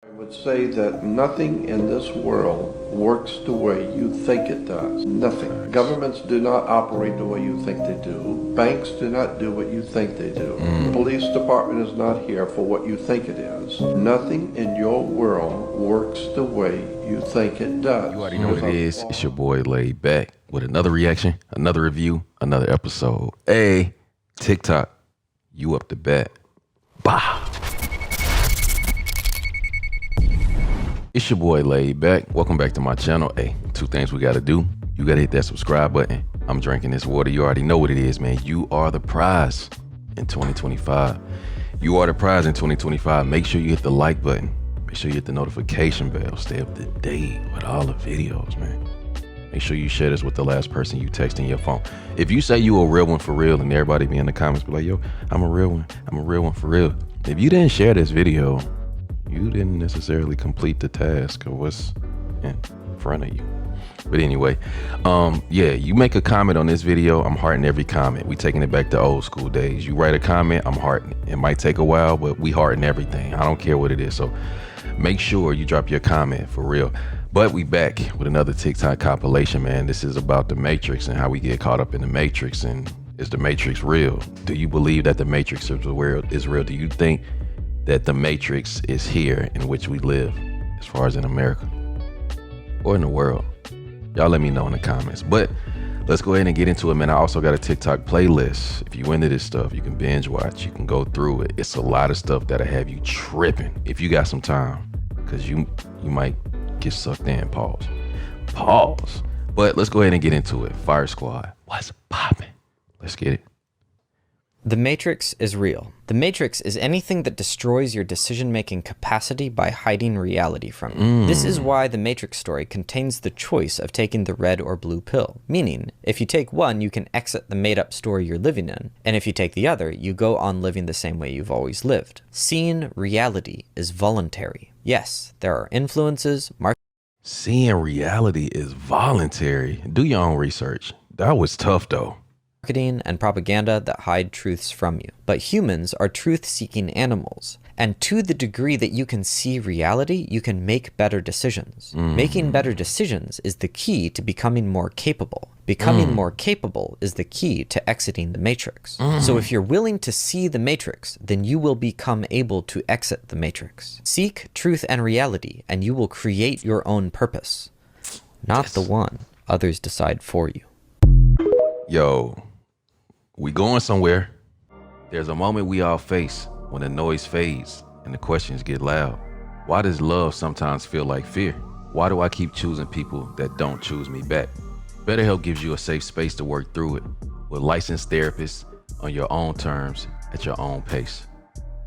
I would say that nothing in this world works the way you think it does. Nothing. Governments do not operate the way you think they do. Banks do not do what you think they do. The police department is not here for what you think it is. Nothing in your world works the way you think it does. You already know what it is. It's your boy Laid Back with another reaction, another review, another episode. Hey, TikTok, you up to bat. Bah. It's your boy Laid Back. Welcome back to my channel. Hey, two things we gotta do. You gotta hit that subscribe button. I'm drinking this water. You already know what it is, man. You are the prize in 2025. You are the prize in 2025. Make sure you hit the like button. Make sure you hit the notification bell. Stay up to date with all the videos, man. Make sure you share this with the last person you text in your phone. If you say you a real one for real, and everybody be in the comments be like, yo, I'm a real one. I'm a real one for real. If you didn't share this video, you didn't necessarily complete the task of what's in front of you. But anyway, yeah, you make a comment on this video, I'm hearting every comment. We taking it back to old school days. You write a comment, I'm hearting it. It might take a while, but we hearting everything. I don't care what it is. So make sure you drop your comment for real. But we back with another TikTok compilation, man. This is about the Matrix and how we get caught up in the Matrix. And is the Matrix real? Do you believe that the Matrix is real? Do you think that the Matrix is here in which we live, as far as in America or in the world? Y'all let me know in the comments. But let's go ahead and get into it, man. I also got a TikTok playlist. If you into this stuff, you can binge watch, you can go through it. It's a lot of stuff that'll have you tripping if you got some time, because you might get sucked in. Pause. But let's go ahead and get into it. Fire Squad, what's popping? Let's get it. The Matrix is real. The Matrix is anything that destroys your decision-making capacity by hiding reality from you. This is why the Matrix story contains the choice of taking the red or blue pill, meaning if you take one, you can exit the made-up story you're living in, and if you take the other, you go on living the same way you've always lived. Seeing reality is voluntary. Yes, there are influences, Seeing reality is voluntary. Do your own research. That was tough though. marketing and propaganda that hide truths from you. But humans are truth-seeking animals, and to the degree that you can see reality, you can make better decisions. Making better decisions is the key to becoming more capable. Becoming more capable is the key to exiting the Matrix. So if you're willing to see the Matrix, then you will become able to exit the Matrix. Seek truth and reality, and you will create your own purpose, not the one others decide for you. Yo, we going somewhere. There's a moment we all face when the noise fades and the questions get loud. Why does love sometimes feel like fear? Why do I keep choosing people that don't choose me back? BetterHelp gives you a safe space to work through it with licensed therapists on your own terms at your own pace.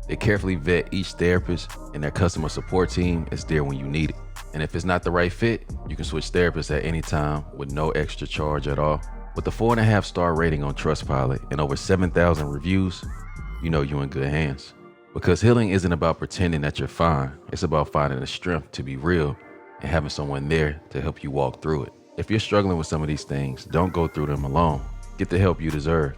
They carefully vet each therapist, and their customer support team is there when you need it. And if it's not the right fit, you can switch therapists at any time with no extra charge at all. With a 4.5-star rating on Trustpilot and over 7,000 reviews, you know you're in good hands. Because healing isn't about pretending that you're fine. It's about finding the strength to be real and having someone there to help you walk through it. If you're struggling with some of these things, don't go through them alone. Get the help you deserve.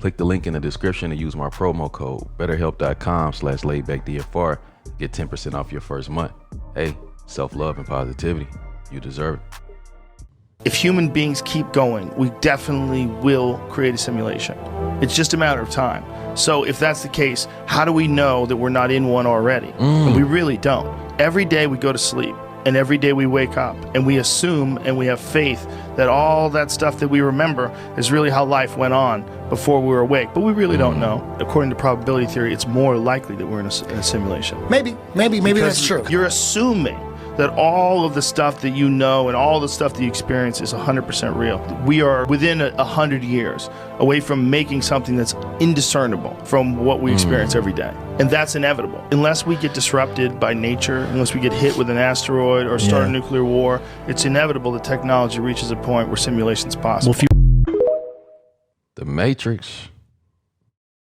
Click the link in the description and use my promo code betterhelp.com/LayedBakDFR to get 10% off your first month. Hey, self-love and positivity. You deserve it. If human beings keep going, we definitely will create a simulation. It's just a matter of time. So if that's the case, how do we know that we're not in one already? And we really don't. Every day we go to sleep, and every day we wake up, and we assume and we have faith that all that stuff that we remember is really how life went on before we were awake. But we really don't know. According to probability theory, it's more likely that we're in a simulation. Maybe that's true. You're assuming that all of the stuff that you know and all the stuff that you experience is 100% real. We are within 100 years away from making something that's indiscernible from what we experience every day. And that's inevitable. Unless we get disrupted by nature, unless we get hit with an asteroid or start a nuclear war, it's inevitable that technology reaches a point where simulation's possible. The Matrix.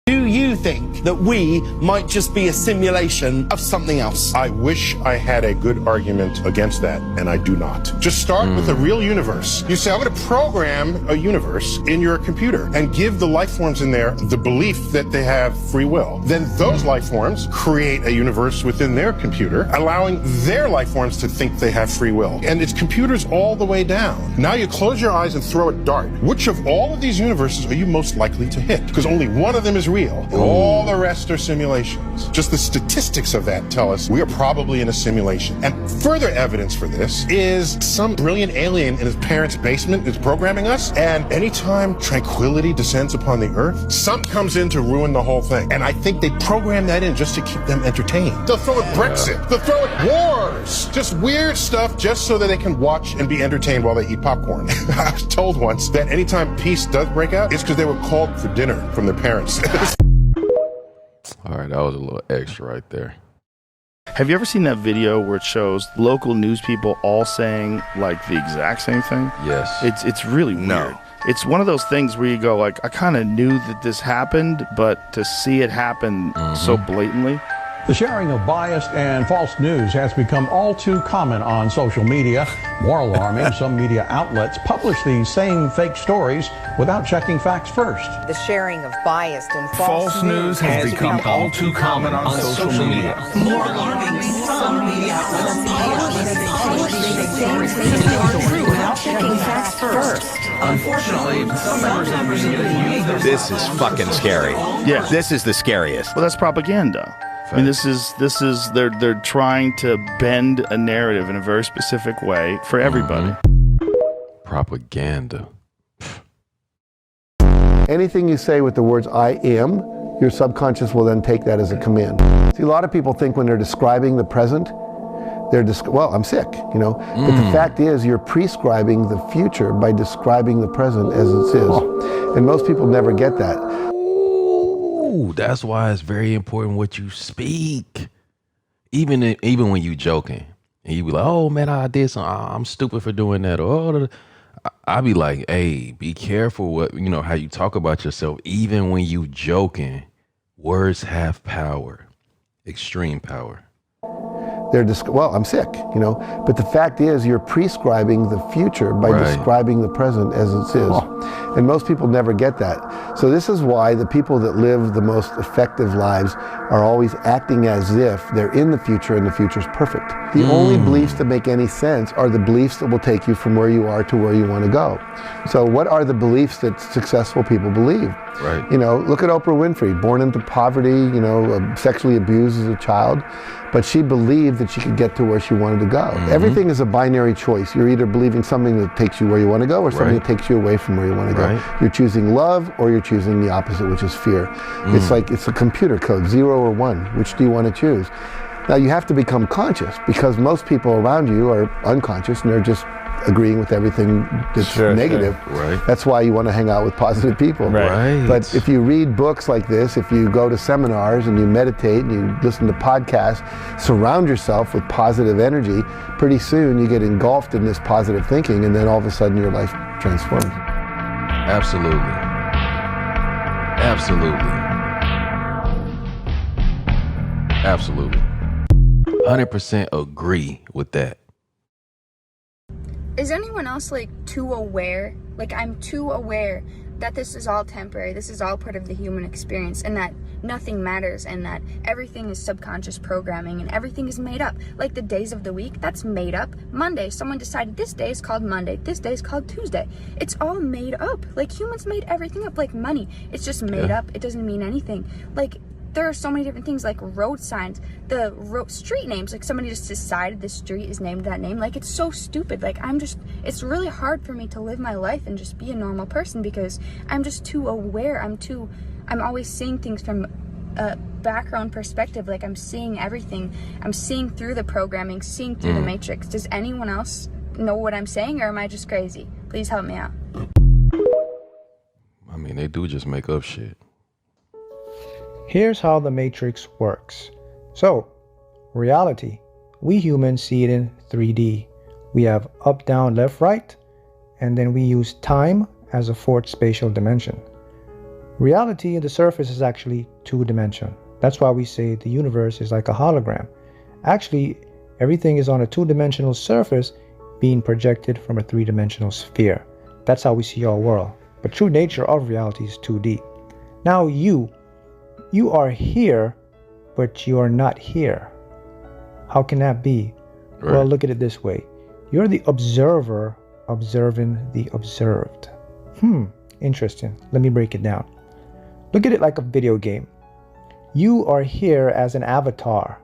Do you think that we might just be a simulation of something else. I wish I had a good argument against that, and I do not. Just start with a real universe. You say, I'm going to program a universe in your computer and give the life forms in there the belief that they have free will. Then those life forms create a universe within their computer, allowing their life forms to think they have free will. And it's computers all the way down. Now you close your eyes and throw a dart. Which of all of these universes are you most likely to hit? Because only one of them is real. All the rest are simulations. Just the statistics of that tell us we are probably in a simulation. And further evidence for this is some brilliant alien in his parents' basement is programming us, and anytime tranquility descends upon the earth, something comes in to ruin the whole thing. And I think they program that in just to keep them entertained. They'll throw at Brexit. They'll throw at wars. Just weird stuff just so that they can watch and be entertained while they eat popcorn. I was told once that anytime peace does break out, it's because they were called for dinner from their parents. All right, that was a little extra right there. Have you ever seen that video where it shows local news people all saying like the exact same thing? Yes. It's really weird. It's one of those things where you go like, I kind of knew that this happened, but to see it happen so blatantly. The sharing of biased and false news has become all too common on social media. More alarming, some media outlets publish these same fake stories without checking facts first. The sharing of biased and false news has become all too common on social media. More alarming, some media outlets publish these same fake stories without checking facts first. Unfortunately, some members of the media use their This is fucking scary. Yeah. This is the scariest. Well, that's propaganda. I mean, this is they're trying to bend a narrative in a very specific way for everybody. Propaganda. Anything you say with the words I am, your subconscious will then take that as a command. See, a lot of people think when they're describing the present, well, I'm sick, you know. But the fact is, you're prescribing the future by describing the present as it is. And most people never get that. Ooh, that's why it's very important what you speak. Even when you joking and you be like, oh man, I did something. I'm stupid for doing that. Or I be like, hey, be careful what, how you talk about yourself. Even when you joking, words have power, extreme power. Well, I'm sick, you know. But the fact is, you're prescribing the future by describing the present as it is. And most people never get that. So this is why the people that live the most effective lives are always acting as if they're in the future and the future's perfect. The only beliefs that make any sense are the beliefs that will take you from where you are to where you want to go. So what are the beliefs that successful people believe? Right. You know, look at Oprah Winfrey, born into poverty, sexually abused as a child, but she believed that she could get to where she wanted to go. Everything is a binary choice. You're either believing something that takes you where you want to go or something that takes you away from where you want to go. You're choosing love or you're choosing the opposite, which is fear. It's like, it's a computer code, 0 or 1. Which do you want to choose? Now you have to become conscious because most people around you are unconscious and they're just agreeing with everything that's negative. Right. That's why you want to hang out with positive people. Right. But if you read books like this, if you go to seminars and you meditate and you listen to podcasts, surround yourself with positive energy, pretty soon you get engulfed in this positive thinking and then all of a sudden your life transforms. Absolutely. Absolutely. Absolutely. 100% agree with that. Is anyone else too aware? I'm too aware that this is all temporary, this is all part of the human experience, and that nothing matters, and that everything is subconscious programming, and everything is made up. Like the days of the week, that's made up. Monday, someone decided this day is called Monday, this day is called Tuesday. It's all made up. Humans made everything up, like money. It's just made up. It doesn't mean anything. There are so many different things, like road signs, the street names. Somebody just decided this street is named that name. It's so stupid. It's really hard for me to live my life and just be a normal person because I'm just too aware. I'm always seeing things from a background perspective. I'm seeing everything. I'm seeing through the programming, seeing through the matrix. Does anyone else know what I'm saying, or am I just crazy? Please help me out. I mean, they do just make up shit. Here's how the matrix works. So, reality. We humans see it in 3D. We have up, down, left, right, and then we use time as a fourth spatial dimension. Reality in the surface is actually two-dimensional. That's why we say the universe is like a hologram. Actually, everything is on a two-dimensional surface being projected from a three-dimensional sphere. That's how we see our world. But true nature of reality is 2D. Now you are here, but you are not here. How can that be? Right. Well, look at it this way. You're the observer observing the observed. Interesting. Let me break it down. Look at it like a video game. You are here as an avatar.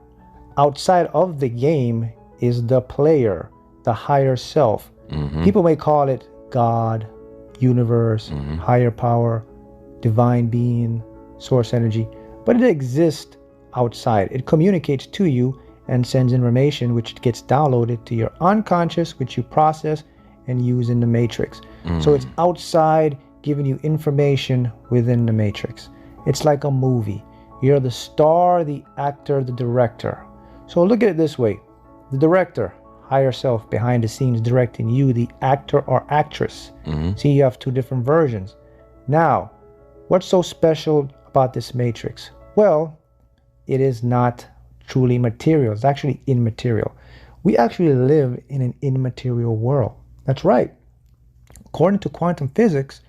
Outside of the game is the player, the higher self. People may call it God, universe, higher power, divine being, source energy, but it exists outside. It communicates to you and sends information which gets downloaded to your unconscious, which you process and use in the matrix. So it's outside giving you information within the matrix. It's like a movie. You're the star, the actor, the director. So look at it this way. The director, higher self behind the scenes directing you, the actor or actress. See, you have two different versions. Now, what's so special about this matrix? Well, it is not truly material. It's actually immaterial. We actually live in an immaterial world. That's right. According to quantum physics,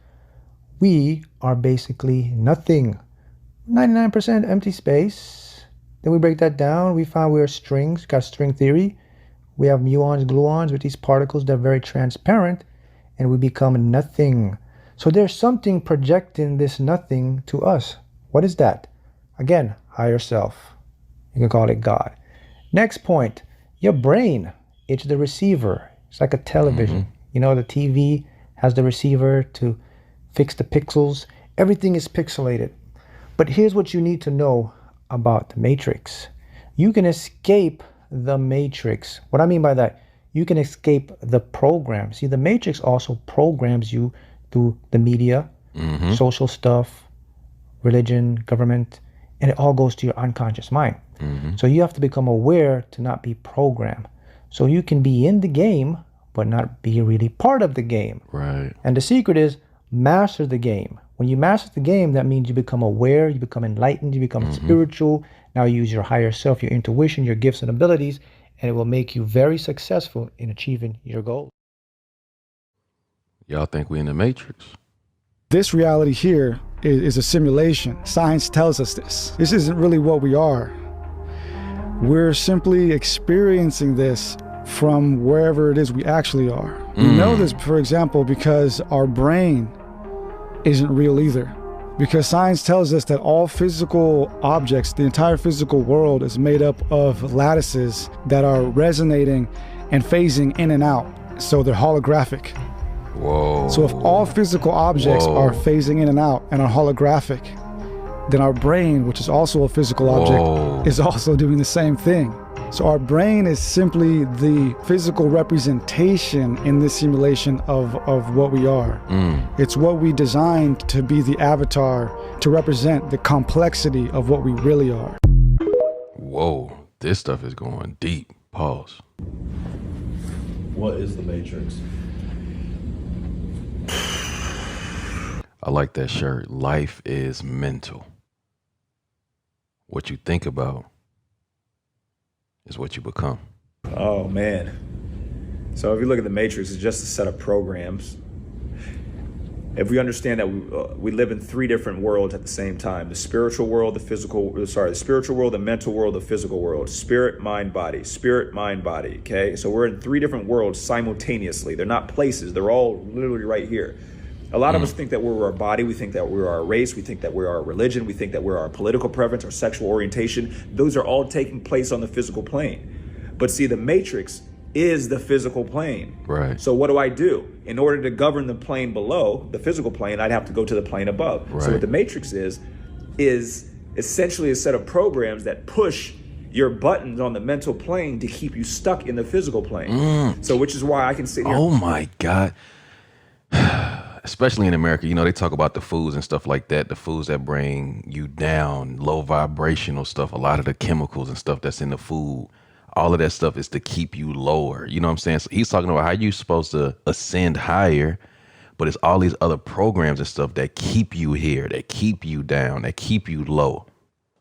we are basically nothing. 99% empty space. Then we break that down. We find we are strings. Got string theory. We have muons, gluons with these particles that are very transparent, and we become nothing. So there's something projecting this nothing to us. What is that? Again, higher self. You can call it God. Next point, your brain. It's the receiver. It's like a television. You know, the TV has the receiver to fix the pixels. Everything is pixelated. But here's what you need to know about the matrix. You can escape the matrix. What I mean by that, you can escape the program. See, the matrix also programs you through the media, social stuff, religion, government, and it all goes to your unconscious mind. So you have to become aware to not be programmed. So you can be in the game, but not be really part of the game. Right. And the secret is master the game. When you master the game, that means you become aware, you become enlightened, you become spiritual. Now you use your higher self, your intuition, your gifts and abilities, and it will make you very successful in achieving your goals. Y'all think we in the matrix? This reality here is a simulation. Science tells us this. This isn't really what we are. We're simply experiencing this from wherever it is we actually are. We know this, for example, because our brain isn't real either. Because science tells us that all physical objects, the entire physical world, is made up of lattices that are resonating and phasing in and out. So they're holographic. Whoa. So if all physical objects are phasing in and out and are holographic, then our brain, which is also a physical object, is also doing the same thing. So our brain is simply the physical representation in this simulation of what we are. It's what we designed to be the avatar, to represent the complexity of what we really are. Whoa, this stuff is going deep. Pause. What is the matrix? I like that shirt. Life is mental. What you think about is what you become. Oh, man. So if you look at the matrix, it's just a set of programs. If we understand that we live in three different worlds at the same time, the spiritual world, the spiritual world, the mental world, the physical world, spirit, mind, body, okay? So we're in three different worlds simultaneously. They're not places, they're all literally right here. A lot of us think that we're our body, we think that we're our race, we think that we're our religion, we think that we're our political preference, our sexual orientation. Those are all taking place on the physical plane. But see, the matrix is the physical plane. Right. So what do I do? In order to govern the plane below, the physical plane, I'd have to go to the plane above. Right. So what the matrix is essentially a set of programs that push your buttons on the mental plane to keep you stuck in the physical plane. So which is why I can sit here. Oh my God. Especially in America, you know, they talk about the foods and stuff like that, the foods that bring you down, low vibrational stuff, a lot of the chemicals and stuff that's in the food, all of that stuff is to keep you lower. You know what I'm saying? So he's talking about how you're supposed to ascend higher, but it's all these other programs and stuff that keep you here, that keep you down, that keep you low.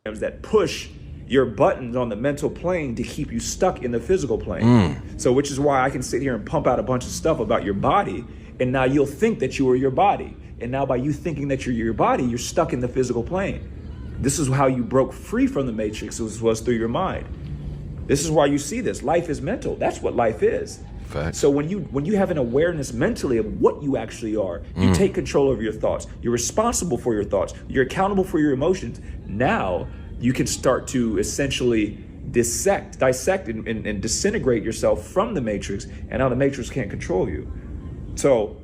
That push your buttons on the mental plane to keep you stuck in the physical plane. So which is why I can sit here and pump out a bunch of stuff about your body, and now you'll think that you are your body. And now by you thinking that you're your body, you're stuck in the physical plane. This is how you broke free from the matrix, was through your mind. This is why you see this. Life is mental. That's what life is. Fact. So when you have an awareness mentally of what you actually are, you take control of your thoughts. You're responsible for your thoughts. You're accountable for your emotions. Now you can start to essentially dissect and disintegrate yourself from the matrix, and now the matrix can't control you. So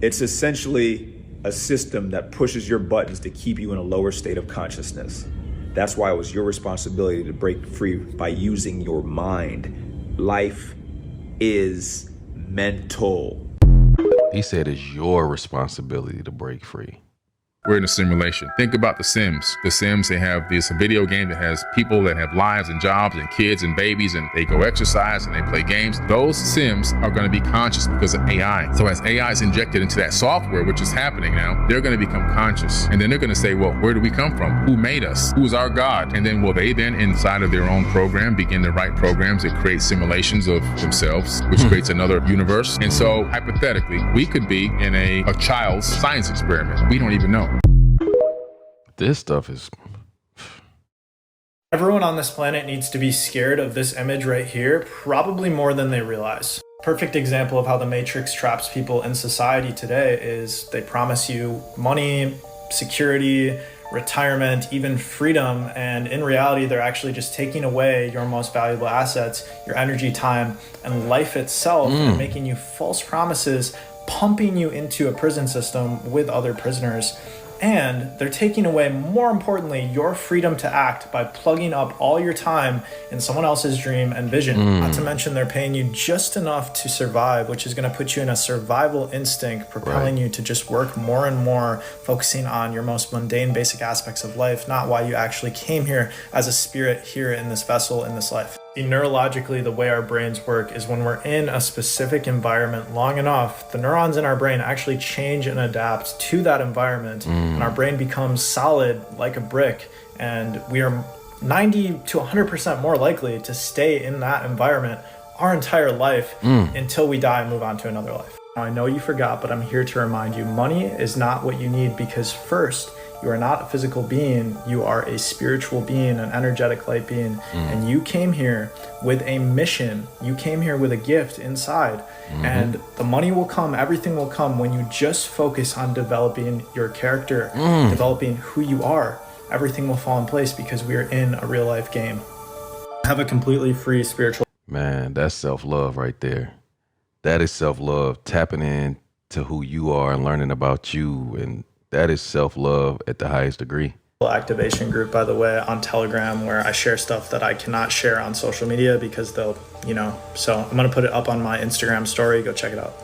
it's essentially a system that pushes your buttons to keep you in a lower state of consciousness. That's why it was your responsibility to break free by using your mind. Life is mental. He said it's your responsibility to break free. We're in a simulation. Think about The Sims. The Sims, they have this video game that has people that have lives and jobs and kids and babies, and they go exercise and they play games. Those Sims are going to be conscious because of AI. So as AI is injected into that software, which is happening now, they're going to become conscious. And then they're going to say, well, where do we come from? Who made us? Who is our God? And then will they then, inside of their own program, begin to write programs that create simulations of themselves, which creates another universe. And so hypothetically, we could be in a child's science experiment. We don't even know. This stuff is... Everyone on this planet needs to be scared of this image right here, probably more than they realize. Perfect example of how the Matrix traps people in society today is they promise you money, security, retirement, even freedom, and in reality they're actually just taking away your most valuable assets, your energy, time, and life itself, and making you false promises, pumping you into a prison system with other prisoners. And they're taking away, more importantly, your freedom to act by plugging up all your time in someone else's dream and vision. Not to mention they're paying you just enough to survive, which is going to put you in a survival instinct, propelling you to just work more and more, focusing on your most mundane, basic aspects of life, not why you actually came here as a spirit here in this vessel, in this life. Neurologically, the way our brains work is when we're in a specific environment long enough, the neurons in our brain actually change and adapt to that environment, and our brain becomes solid like a brick, and we are 90 to 100% more likely to stay in that environment our entire life until we die and move on to another life. Now, I know you forgot, but I'm here to remind you, money is not what you need, because first, you are not a physical being, you are a spiritual being, an energetic light being, and you came here with a mission, you came here with a gift inside, and the money will come, everything will come when you just focus on developing your character, developing who you are. Everything will fall in place because we are in a real life game. Have a completely free spiritual... Man, that's self-love right there. That is self-love, tapping in to who you are and learning about you, and that is self-love at the highest degree. Activation group, by the way, on Telegram, where I share stuff that I cannot share on social media because they'll, so I'm going to put it up on my Instagram story. Go check it out.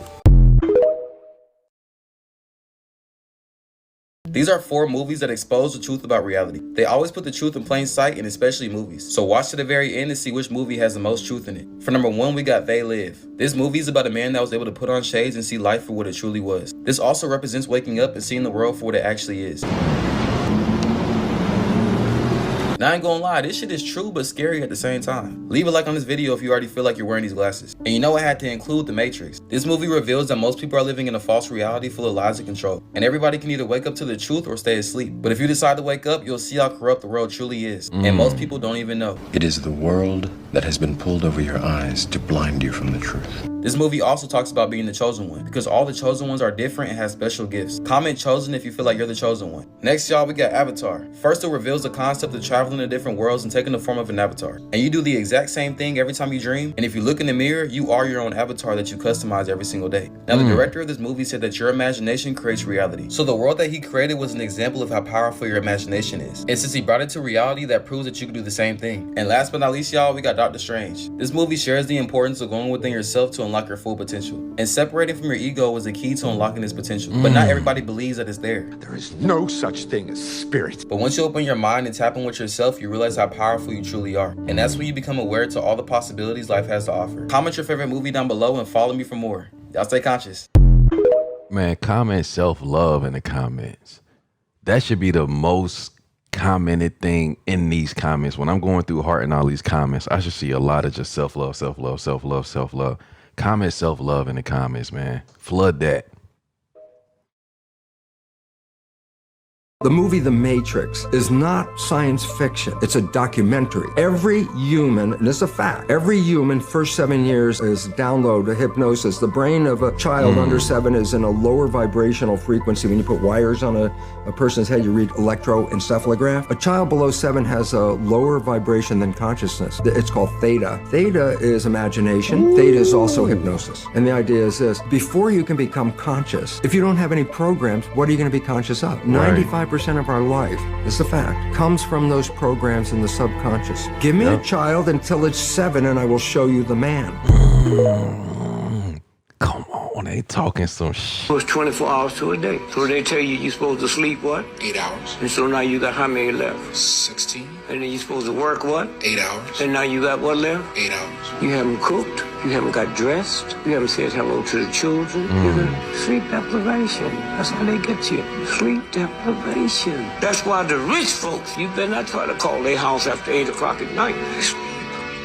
These are 4 movies that expose the truth about reality. They always put the truth in plain sight, and especially movies. So watch to the very end to see which movie has the most truth in it. For number 1, we got They Live. This movie is about a man that was able to put on shades and see life for what it truly was. This also represents waking up and seeing the world for what it actually is. Now I ain't gonna lie, this shit is true but scary at the same time. Leave a like on this video if you already feel like you're wearing these glasses. And you know I had to include The Matrix. This movie reveals that most people are living in a false reality full of lies and control. And everybody can either wake up to the truth or stay asleep. But if you decide to wake up, you'll see how corrupt the world truly is. And most people don't even know. It is the world that has been pulled over your eyes to blind you from the truth. This movie also talks about being the chosen one, because all the chosen ones are different and have special gifts. Comment chosen if you feel like you're the chosen one. Next, y'all, we got Avatar. First, it reveals the concept of traveling to different worlds and taking the form of an avatar. And you do the exact same thing every time you dream, and if you look in the mirror, you are your own avatar that you customize every single day. Now, the director of this movie said that your imagination creates reality. So the world that he created was an example of how powerful your imagination is. And since he brought it to reality, that proves that you can do the same thing. And last but not least, y'all, we got Doctor Strange. This movie shares the importance of going within yourself to unlock your full potential. And separating from your ego is the key to unlocking this potential. But not everybody believes that it's there. There is no such thing as spirit. But once you open your mind and tap in with yourself, you realize how powerful you truly are. And that's when you become aware to all the possibilities life has to offer. Comment your favorite movie down below and follow me for more. Y'all stay conscious. Man, comment self-love in the comments. That should be the most commented thing in these comments. When I'm going through Heart and all these comments, I should see a lot of just self-love, self-love, self-love, self-love. Comment self-love in the comments, man. Flood that. The movie The Matrix is not science fiction. It's a documentary. Every human, and it's a fact, every human first 7 years is download hypnosis. The brain of a child under 7 is in a lower vibrational frequency. When you put wires on a person's head, you read electroencephalograph. A child below 7 has a lower vibration than consciousness. It's called theta. Theta is imagination. Theta is also hypnosis. And the idea is this: before you can become conscious, if you don't have any programs, what are you going to be conscious of? 95% of our life, is a fact, comes from those programs in the subconscious. Give me a child until it's 7 and I will show you the man. Come on, they talking some shit. It's 24 hours to a day. So they tell you you're supposed to sleep what? 8 hours. And so now you got how many left? 16. And then you're supposed to work what? 8 hours. And now you got what left? 8 hours. You haven't cooked. You haven't got dressed. You haven't said hello to the children. You got sleep deprivation. That's how they get you. Sleep deprivation. That's why the rich folks, you better not try to call their house after 8 o'clock at night.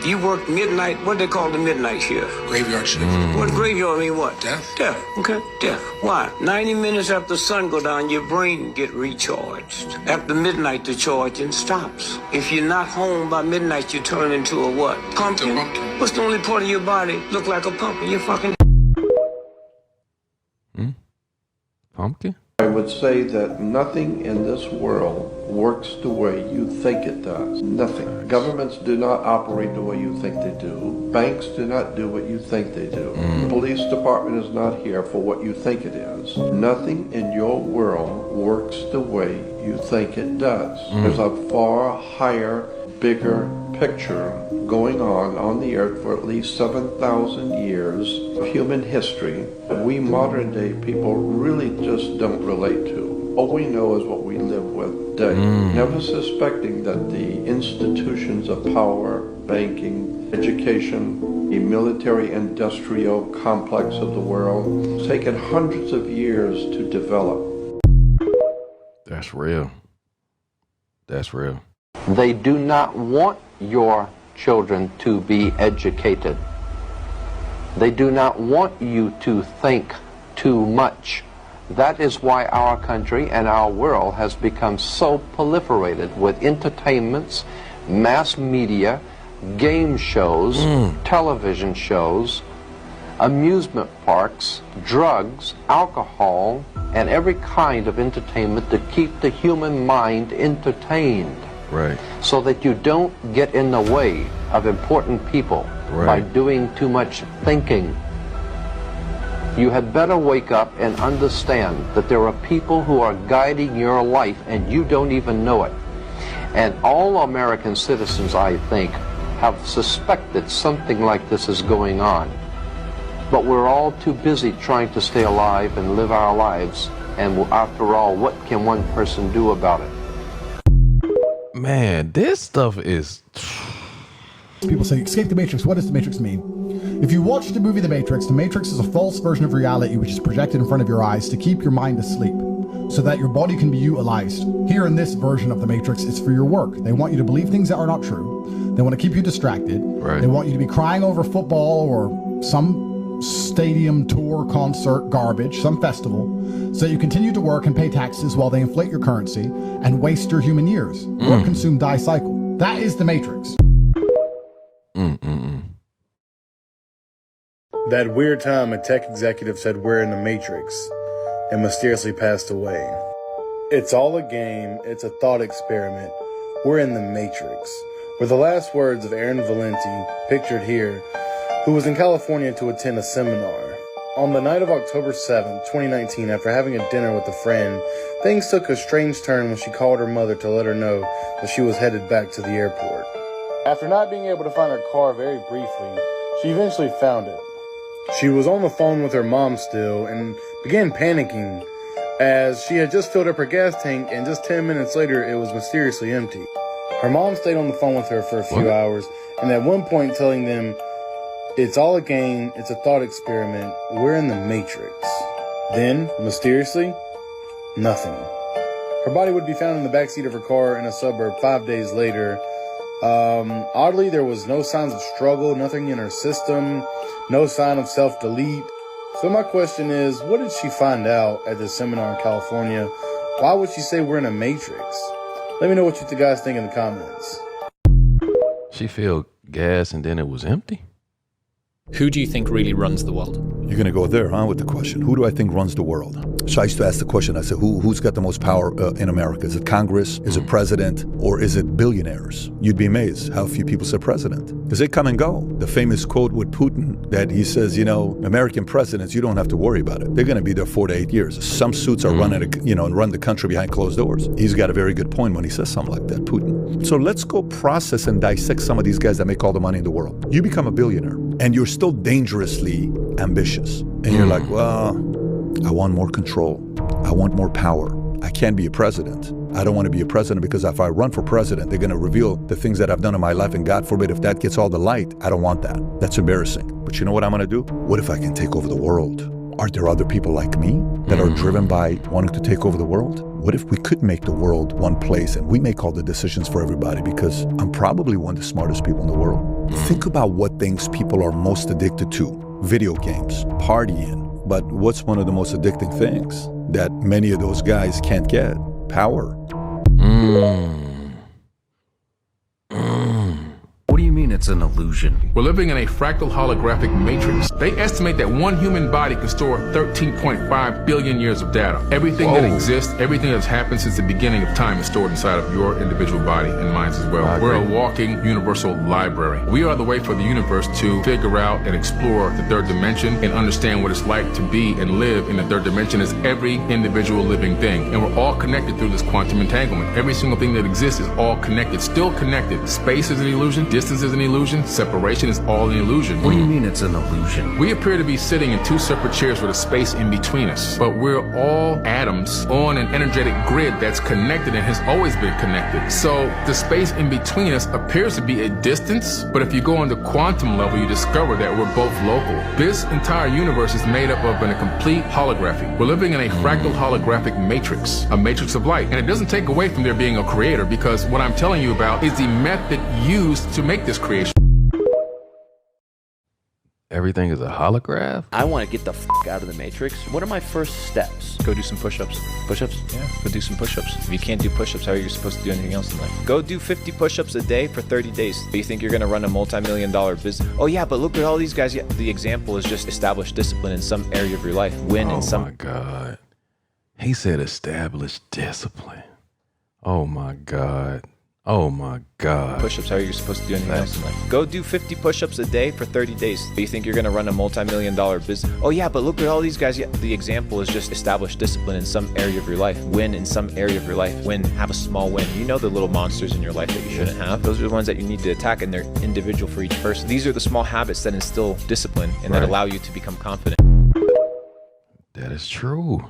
You work midnight, what they call the midnight shift? Graveyard shift. What graveyard mean what? Death. Death, okay, death. Why? 90 minutes after the sun go down, your brain get recharged. After midnight, the charging stops. If you're not home by midnight, you turn into a what? Pumpkin? What's the only part of your body look like a pumpkin? You're fucking... Pumpkin? I would say that nothing in this world works the way you think it does. Nothing. Governments do not operate the way you think they do. Banks do not do what you think they do. The police department is not here for what you think it is. Nothing in your world works the way you think it does. There's a far higher, bigger picture going on the earth for at least 7,000 years of human history we modern day people really just don't relate to. All we know is what we live with today, never suspecting that the institutions of power, banking, education, the military-industrial complex of the world has taken hundreds of years to develop. That's real. That's real. They do not want your children to be educated. They do not want you to think too much. That is why our country and our world has become so proliferated with entertainments, mass media, game shows, television shows, amusement parks, drugs, alcohol, and every kind of entertainment to keep the human mind entertained. Right. So that you don't get in the way of important people by doing too much thinking. You had better wake up and understand that there are people who are guiding your life and you don't even know it. And all American citizens, I think, have suspected something like this is going on. But we're all too busy trying to stay alive and live our lives. And after all, what can one person do about it? Man, this stuff is... People say, escape the Matrix. What does the Matrix mean? If you watch the movie The Matrix is a false version of reality which is projected in front of your eyes to keep your mind asleep, so that your body can be utilized. Here in this version of The Matrix, it's for your work. They want you to believe things that are not true. They want to keep you distracted. They want you to be crying over football or some stadium tour, concert, garbage, some festival, so that you continue to work and pay taxes while they inflate your currency and waste your human years. Work, consume, die cycle. That is The Matrix. That weird time a tech executive said we're in the Matrix and mysteriously passed away. It's all a game, it's a thought experiment. We're in the Matrix. Were the last words of Erin Valenti, pictured here, who was in California to attend a seminar. On the night of October 7th, 2019, after having a dinner with a friend, things took a strange turn when she called her mother to let her know that she was headed back to the airport. After not being able to find her car very briefly, she eventually found it. She was on the phone with her mom still and began panicking as she had just filled up her gas tank and just 10 minutes later it was mysteriously empty. Her mom stayed on the phone with her for a few hours and at one point telling them It's all a game. It's a thought experiment. We're in the Matrix. Then, mysteriously, nothing. Her body would be found in the backseat of her car in a suburb 5 days later. Oddly, there was no signs of struggle, nothing in her system, no sign of self-delete. So my question is, what did she find out at this seminar in California? Why would she say we're in a Matrix? Let me know what you guys think in the comments. She filled gas and then it was empty? Who do you think really runs the world? You're going to go there, huh, with the question. Who do I think runs the world? So I used to ask the question, I said, who's got the most power in America? Is it Congress? Is it president? Or is it billionaires? You'd be amazed how few people say president. Because they come and go. The famous quote with Putin that he says, American presidents, you don't have to worry about it. They're going to be there 4 to 8 years. Some suits are running, and run the country behind closed doors. He's got a very good point when he says something like that, Putin. So let's go process and dissect some of these guys that make all the money in the world. You become a billionaire and you're still dangerously ambitious. And you're like, well, I want more control. I want more power. I can't be a president. I don't want to be a president because if I run for president, they're going to reveal the things that I've done in my life. And God forbid, if that gets all the light, I don't want that. That's embarrassing. But you know what I'm going to do? What if I can take over the world? Are there other people like me that are driven by wanting to take over the world? What if we could make the world one place and we make all the decisions for everybody? Because I'm probably one of the smartest people in the world. Think about what things people are most addicted to. Video games, partying. But what's one of the most addicting things that many of those guys can't get? Power. What do you mean it's an illusion? We're living in a fractal holographic matrix. They estimate that one human body can store 13.5 billion years of data. Everything that exists, everything that's happened since the beginning of time is stored inside of your individual body and minds as well. We're a walking universal library. We are the way for the universe to figure out and explore the third dimension and understand what it's like to be and live in the third dimension as every individual living thing. And we're all connected through this quantum entanglement. Every single thing that exists is all connected, still connected. Space is an illusion. Distance is an illusion. Separation is all an illusion. What do you mean it's an illusion? We appear to be sitting in two separate chairs with a space in between us, but we're all atoms on an energetic grid that's connected and has always been connected. So the space in between us appears to be a distance, but if you go on the quantum level, you discover that we're both local. This entire universe is made up of a complete holography. We're living in a fractal holographic matrix, a matrix of light. And it doesn't take away from there being a creator, because what I'm telling you about is the method used to make this creation. Everything is a holograph? I want to get the out of the Matrix. What are my first steps? Go do some push-ups. Push-ups? Yeah, go do some push-ups. If you can't do push-ups, how are you supposed to do anything else in life? Go do 50 push-ups a day for 30 days. You think you're going to run a multi-million-dollar business? Oh yeah, but look at all these guys. Yeah, the example is just establish discipline in some area of your life. Win in some... Oh my God. He said establish discipline. Oh my God. Oh my God. Push-ups, how are you supposed to do anything else in life? Go do 50 push-ups a day for 30 days. You think you're going to run a multi-million-dollar business? Oh yeah, but look at all these guys. Yeah, the example is just establish discipline in some area of your life. Win in some area of your life. Win, have a small win. You know the little monsters in your life that you shouldn't have. Those are the ones that you need to attack, and they're individual for each person. These are the small habits that instill discipline and that allow you to become confident. That is true.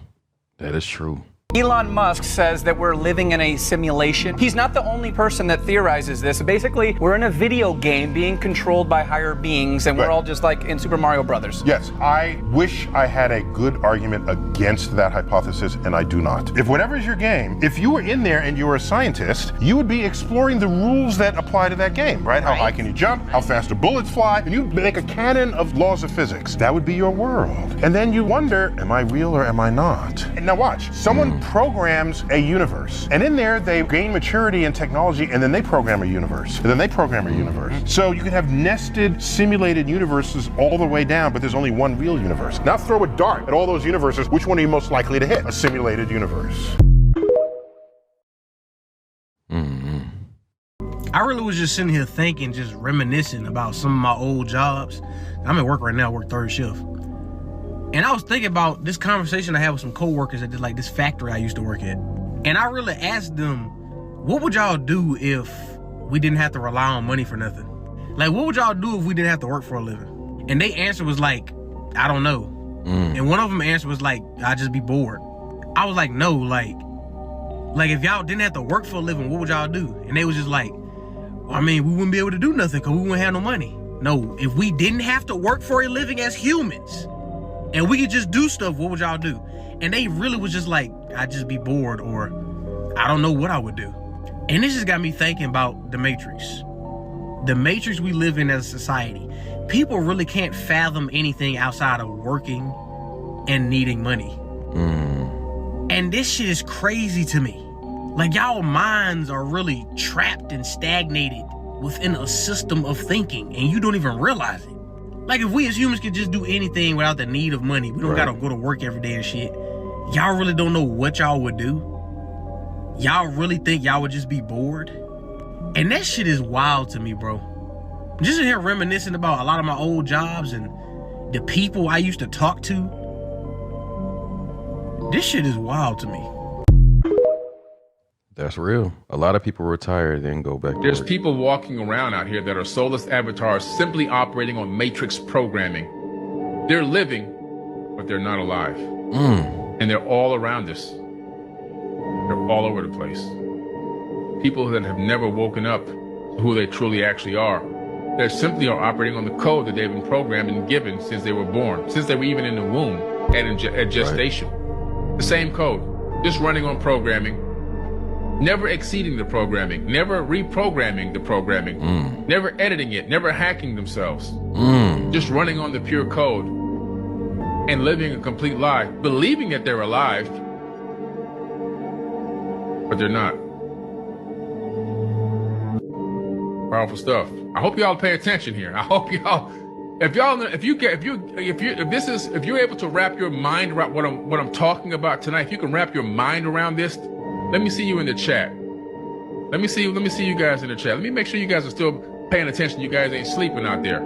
That is true. Elon Musk says that we're living in a simulation. He's not the only person that theorizes this. Basically, we're in a video game being controlled by higher beings, and we're all just like in Super Mario Brothers. Yes, I wish I had a good argument against that hypothesis, and I do not. If whatever is your game, if you were in there and you were a scientist, you would be exploring the rules that apply to that game, right? How high can you jump? How fast do bullets fly? And you'd make a canon of laws of physics. That would be your world. And then you wonder, am I real or am I not? And now watch, someone programs a universe, and in there they gain maturity and technology, and then they program a universe, and then they program a universe. So you can have nested, simulated universes all the way down, but there's only one real universe. Now throw a dart at all those universes. Which one are you most likely to hit? A simulated universe. I really was just sitting here thinking, just reminiscing about some of my old jobs. I'm at work right now, I work third shift. And I was thinking about this conversation I had with some coworkers at this factory I used to work at. And I really asked them, what would y'all do if we didn't have to rely on money for nothing? Like, what would y'all do if we didn't have to work for a living? And they answer was like, I don't know. And one of them answer was like, I'd just be bored. I was like, no, like if y'all didn't have to work for a living, what would y'all do? And they was just like, well, I mean, we wouldn't be able to do nothing because we wouldn't have no money. No, if we didn't have to work for a living as humans and we could just do stuff, what would y'all do? And they really was just like, I'd just be bored, or I don't know what I would do. And this just got me thinking about the Matrix. The Matrix we live in as a society. People really can't fathom anything outside of working and needing money. And this shit is crazy to me. Like, y'all minds are really trapped and stagnated within a system of thinking, and you don't even realize it. Like, if we as humans could just do anything without the need of money, we don't gotta go to work every day and shit. Y'all really don't know what y'all would do? Y'all really think y'all would just be bored? And that shit is wild to me, bro. Just in here reminiscing about a lot of my old jobs and the people I used to talk to. This shit is wild to me. That's real. A lot of people retire and then go back to There's work. people walking around out here that are soulless avatars simply operating on matrix programming. They're living, but they're not alive. And they're all around us. They're all over the place. People that have never woken up to who they truly actually are. They simply are operating on the code that they've been programmed and given since they were born, since they were even in the womb and at gestation. The same code, just running on programming, never exceeding the programming, never reprogramming the programming, never editing it, never hacking themselves, just running on the pure code and living a complete lie, believing that they're alive, but they're not. Powerful stuff. I hope y'all pay attention here. I hope y'all, if you're able to wrap your mind around what I'm talking about tonight, if you can wrap your mind around this, let me see you in the chat. Let me see you guys in the chat. Let me make sure you guys are still paying attention. You guys ain't sleeping out there.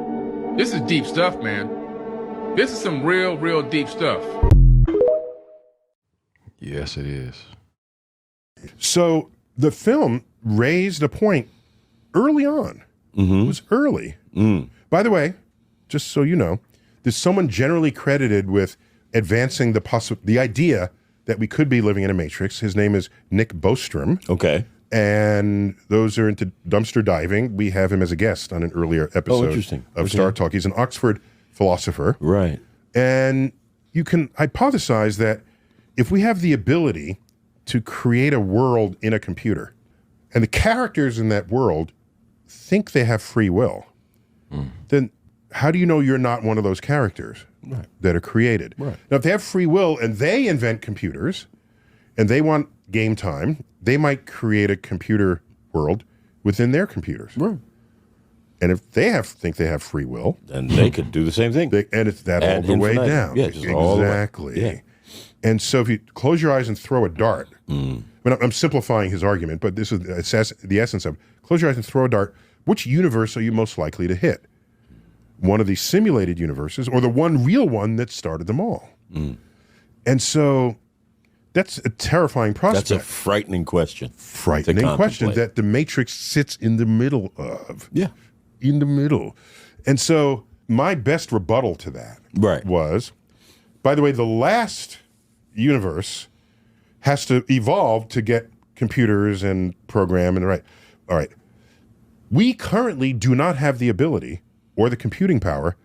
This is deep stuff, man. This is some real deep stuff. Yes, it is. So the film raised a point early on. It was early. By the way, just so you know, there's someone generally credited with advancing the idea that we could be living in a matrix. His name is Nick Bostrom. Okay. And those are into dumpster diving. We have him as a guest on an earlier episode of Star Talk. He's an Oxford philosopher. Right. And you can hypothesize that if we have the ability to create a world in a computer, and the characters in that world think they have free will, then how do you know you're not one of those characters that are created? Now, if they have free will and they invent computers and they want game time, they might create a computer world within their computers. And if they think they have free will, then they could do the same thing. And it's that all the way down. Yeah, exactly. Yeah. And so if you close your eyes and throw a dart, I mean, I'm simplifying his argument, but this is the essence of it. Close your eyes and throw a dart. Which universe are you most likely to hit? One of these simulated universes or the one real one that started them all? And so that's a terrifying prospect. That's a frightening question. Frightening question that the Matrix sits in the middle of. Yeah. In the middle. And so my best rebuttal to that was, by the way, the last universe has to evolve to get computers and program and all right. We currently do not have the ability or the computing power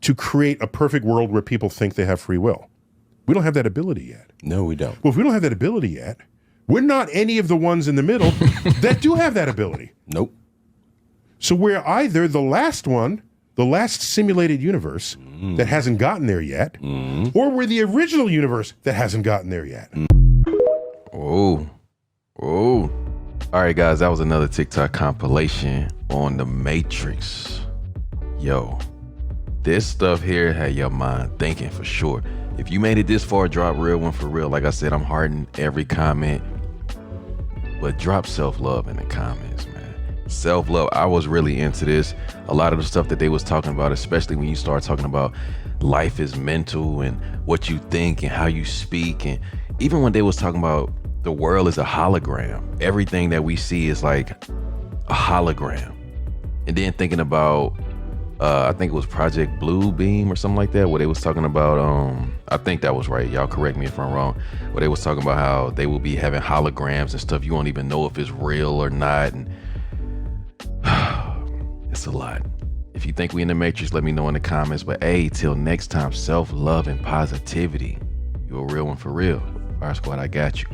to create a perfect world where people think they have free will. We don't have that ability yet. No, we don't. Well, if we don't have that ability yet, we're not any of the ones in the middle that do have that ability. Nope. So we're either the last one, the last simulated universe that hasn't gotten there yet, or we're the original universe that hasn't gotten there yet. Oh. All right, guys, that was another TikTok compilation on the Matrix. Yo, this stuff here had your mind thinking for sure. If you made it this far, drop real one for real. Like I said, I'm hearting every comment, but drop self-love in the comments, man. Self-love. I was really into this. A lot of the stuff that they was talking about, especially when you start talking about life is mental and what you think and how you speak. And even when they was talking about the world is a hologram, everything that we see is like a hologram. And then thinking about, I think it was Project Blue Beam or something like that, where they was talking about, I think that was right, y'all correct me if I'm wrong, where they was talking about how they will be having holograms and stuff. You won't even know if it's real or not. And it's a lot. If you think we in the Matrix, let me know in the comments. But hey, till next time, self-love and positivity. You're a real one for real. Fire Squad, I got you.